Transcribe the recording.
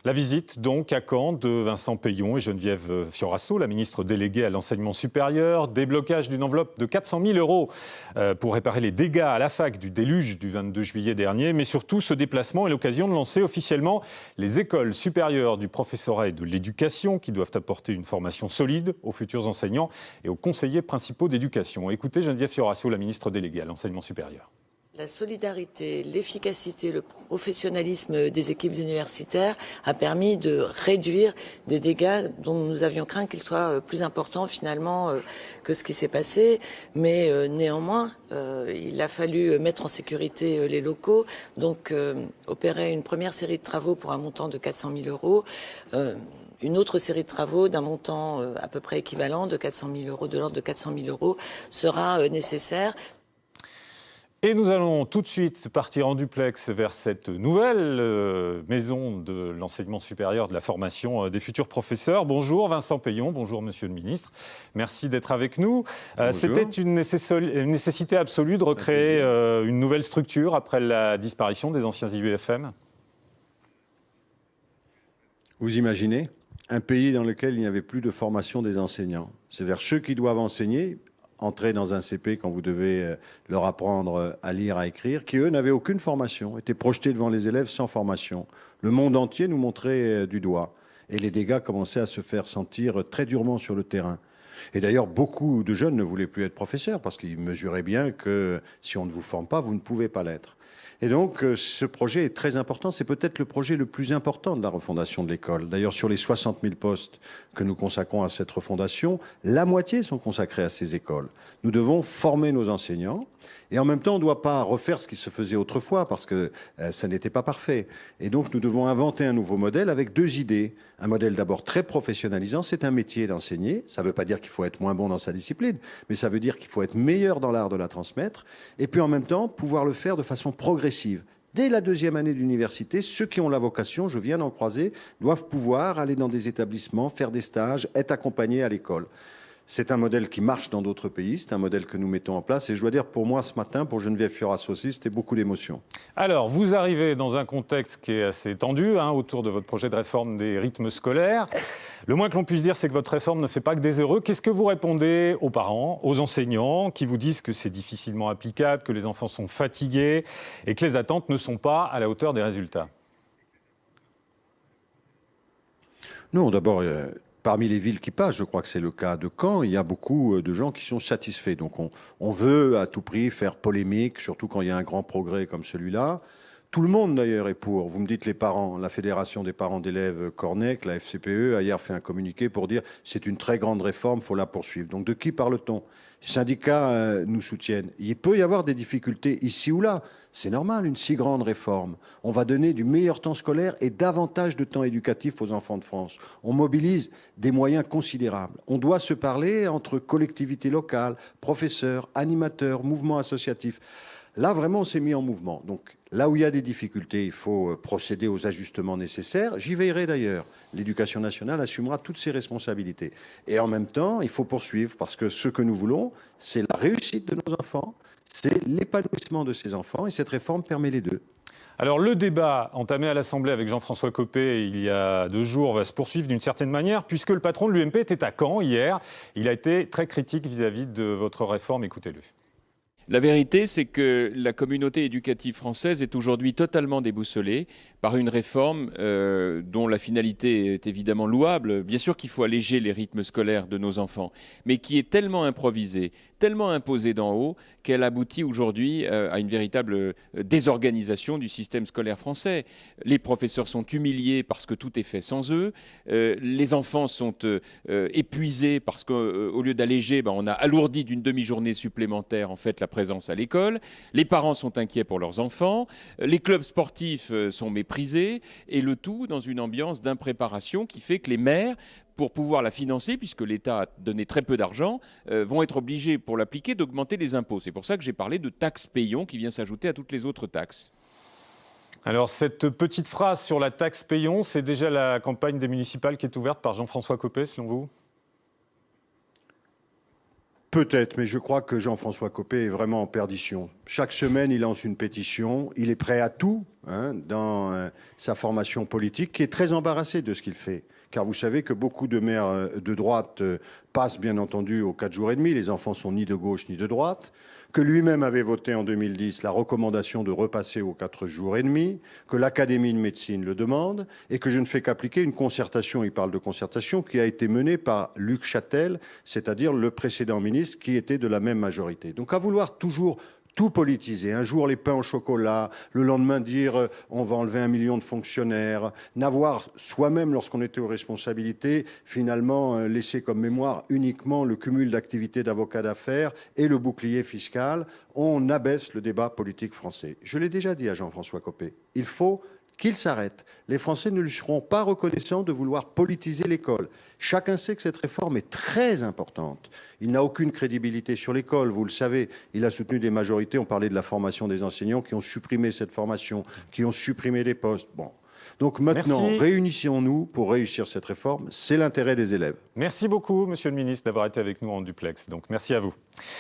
La visite, donc, à Caen de Vincent Peillon et Geneviève Fiorasso, la ministre déléguée à l'enseignement supérieur. Déblocage d'une enveloppe de 400 000 € pour réparer les dégâts à la fac du déluge du 22 juillet dernier. Mais surtout, ce déplacement est l'occasion de lancer officiellement les écoles supérieures du professorat et de l'éducation qui doivent apporter une formation solide aux futurs enseignants et aux conseillers principaux d'éducation. Écoutez Geneviève Fiorasso, la ministre déléguée à l'enseignement supérieur. La solidarité, l'efficacité, le professionnalisme des équipes universitaires a permis de réduire des dégâts dont nous avions craint qu'ils soient plus importants finalement que ce qui s'est passé. Mais néanmoins, il a fallu mettre en sécurité les locaux, donc opérer une première série de travaux pour un montant de 400 000 €. Une autre série de travaux d'un montant à peu près équivalent de 400 000 €, de l'ordre de 400 000 € sera nécessaire. Et nous allons tout de suite partir en duplex vers cette nouvelle maison de l'enseignement supérieur, de la formation des futurs professeurs. Bonjour Vincent Peillon, bonjour Monsieur le Ministre. Merci d'être avec nous. C'était une nécessité absolue de recréer une nouvelle structure après la disparition des anciens IUFM. Vous imaginez un pays dans lequel il n'y avait plus de formation des enseignants. C'est-à-dire ceux qui doivent enseigner, entrer dans un CP quand vous devez leur apprendre à lire, à écrire, qui eux n'avaient aucune formation, étaient projetés devant les élèves sans formation. Le monde entier nous montrait du doigt et les dégâts commençaient à se faire sentir très durement sur le terrain. Et d'ailleurs, beaucoup de jeunes ne voulaient plus être professeurs parce qu'ils mesuraient bien que si on ne vous forme pas, vous ne pouvez pas l'être. Et donc, ce projet est très important. C'est peut-être le projet le plus important de la refondation de l'école. D'ailleurs, sur les 60 000 postes que nous consacrons à cette refondation, la moitié sont consacrés à ces écoles. Nous devons former nos enseignants. Et en même temps, on ne doit pas refaire ce qui se faisait autrefois parce que ça n'était pas parfait. Et donc, nous devons inventer un nouveau modèle avec deux idées. Un modèle d'abord très professionnalisant, c'est un métier d'enseigner. Ça ne veut pas dire qu'il faut être moins bon dans sa discipline, mais ça veut dire qu'il faut être meilleur dans l'art de la transmettre. Et puis en même temps, pouvoir le faire de façon progressive. Dès la deuxième année d'université, ceux qui ont la vocation, je viens d'en croiser, doivent pouvoir aller dans des établissements, faire des stages, être accompagnés à l'école. C'est un modèle qui marche dans d'autres pays, c'est un modèle que nous mettons en place. Et je dois dire, pour moi, ce matin, pour Geneviève Fiorasso aussi, c'était beaucoup d'émotion. Alors, vous arrivez dans un contexte qui est assez tendu autour de votre projet de réforme des rythmes scolaires. Le moins que l'on puisse dire, c'est que votre réforme ne fait pas que des heureux. Qu'est-ce que vous répondez aux parents, aux enseignants, qui vous disent que c'est difficilement applicable, que les enfants sont fatigués et que les attentes ne sont pas à la hauteur des résultats? Non, d'abord... Parmi les villes qui passent, je crois que c'est le cas de Caen, il y a beaucoup de gens qui sont satisfaits. Donc on veut à tout prix faire polémique, surtout quand il y a un grand progrès comme celui-là. Tout le monde d'ailleurs est pour. Vous me dites les parents, la Fédération des parents d'élèves Cornec, la FCPE, a hier fait un communiqué pour dire c'est une très grande réforme, il faut la poursuivre. Donc de qui parle-t-on? Les syndicats nous soutiennent. Il peut y avoir des difficultés ici ou là. C'est normal, une si grande réforme. On va donner du meilleur temps scolaire et davantage de temps éducatif aux enfants de France. On mobilise des moyens considérables. On doit se parler entre collectivités locales, professeurs, animateurs, mouvements associatifs. Là, vraiment, on s'est mis en mouvement. Donc, là où il y a des difficultés, il faut procéder aux ajustements nécessaires. J'y veillerai d'ailleurs. L'éducation nationale assumera toutes ses responsabilités. Et en même temps, il faut poursuivre parce que ce que nous voulons, c'est la réussite de nos enfants, c'est l'épanouissement de ces enfants et cette réforme permet les deux. Alors le débat entamé à l'Assemblée avec Jean-François Copé il y a 2 jours va se poursuivre d'une certaine manière puisque le patron de l'UMP était à Caen hier. Il a été très critique vis-à-vis de votre réforme. Écoutez-le. La vérité, c'est que la communauté éducative française est aujourd'hui totalement déboussolée par une réforme dont la finalité est évidemment louable. Bien sûr qu'il faut alléger les rythmes scolaires de nos enfants, mais qui est tellement improvisée, tellement imposée d'en haut, qu'elle aboutit aujourd'hui à une véritable désorganisation du système scolaire français. Les professeurs sont humiliés parce que tout est fait sans eux. Les enfants sont épuisés parce qu'au lieu d'alléger, on a alourdi d'une demi-journée supplémentaire en fait la présence à l'école. Les parents sont inquiets pour leurs enfants. Les clubs sportifs sont méprisés. Et le tout dans une ambiance d'impréparation qui fait que les maires, pour pouvoir la financer, puisque l'État a donné très peu d'argent, vont être obligés, pour l'appliquer, d'augmenter les impôts. C'est pour ça que j'ai parlé de taxe Peillon qui vient s'ajouter à toutes les autres taxes. Alors, cette petite phrase sur la taxe Peillon, c'est déjà la campagne des municipales qui est ouverte par Jean-François Copé, selon vous? Peut-être, mais je crois que Jean-François Copé est vraiment en perdition. Chaque semaine, il lance une pétition. Il est prêt à tout dans sa formation politique, qui est très embarrassée de ce qu'il fait. Car vous savez que beaucoup de maires de droite passent, bien entendu, aux 4 jours et demi. Les enfants sont ni de gauche ni de droite. Que lui-même avait voté en 2010 la recommandation de repasser aux 4 jours et demi, que l'Académie de médecine le demande, et que je ne fais qu'appliquer une concertation, il parle de concertation, qui a été menée par Luc Châtel, c'est-à-dire le précédent ministre qui était de la même majorité. Donc à vouloir toujours tout politiser, un jour les pains au chocolat, le lendemain dire on va enlever 1 million de fonctionnaires, n'avoir soi-même, lorsqu'on était aux responsabilités, finalement laissé comme mémoire uniquement le cumul d'activités d'avocat d'affaires et le bouclier fiscal, on abaisse le débat politique français. Je l'ai déjà dit à Jean-François Copé, il faut qu'il s'arrête. Les Français ne lui seront pas reconnaissants de vouloir politiser l'école. Chacun sait que cette réforme est très importante. Il n'a aucune crédibilité sur l'école, vous le savez. Il a soutenu des majorités, on parlait de la formation des enseignants, qui ont supprimé cette formation, qui ont supprimé des postes. Bon. Donc maintenant, réunissons-nous pour réussir cette réforme. C'est l'intérêt des élèves. Merci beaucoup, Monsieur le Ministre, d'avoir été avec nous en duplex. Donc merci à vous.